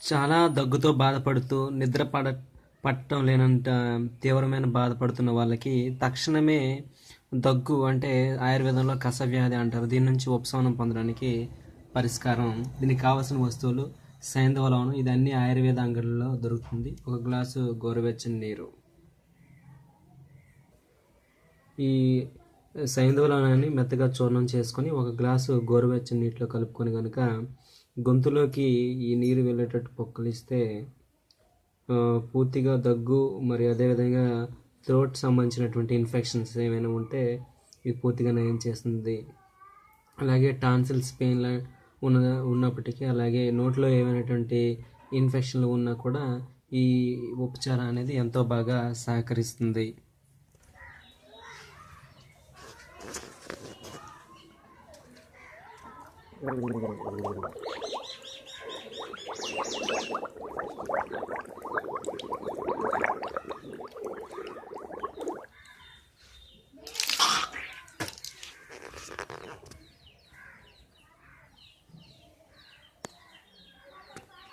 చాలా దగ్గుతో బాధపడుతూ పట్టడం లేనంత తీవ్రమైన బాధపడుతున్న వాళ్ళకి తక్షణమే దగ్గు అంటే ఆయుర్వేదంలో కసవ్యాధి అంటారు. దీని నుంచి ఉపశమనం పొందడానికి పరిష్కారం దీనికి కావాల్సిన వస్తువులు సైంధవ లవణం. ఇది అన్ని ఆయుర్వేద అంగడుల్లో దొరుకుతుంది. ఒక గ్లాసు గోరువెచ్చని నీరు. ఈ సైంధవ లవణాన్ని మెత్తగా చూర్ణం చేసుకొని ఒక గ్లాసు గోరువెచ్చని నీటిలో కలుపుకొని కనుక గొంతులోకి ఈ నీరు వెళ్ళేటట్టు పొక్కలిస్తే పూర్తిగా దగ్గు మరియు అదేవిధంగా థ్రోట్ సంబంధించినటువంటి ఇన్ఫెక్షన్స్ ఏమైనా ఉంటే ఇది పూర్తిగా నయం చేస్తుంది. అలాగే టాన్సిల్స్ పెయిన్ ఉన్నప్పటికీ, అలాగే నోట్లో ఏమైనటువంటి ఇన్ఫెక్షన్లు ఉన్నా కూడా ఈ ఉపచారం అనేది ఎంతో బాగా సహకరిస్తుంది.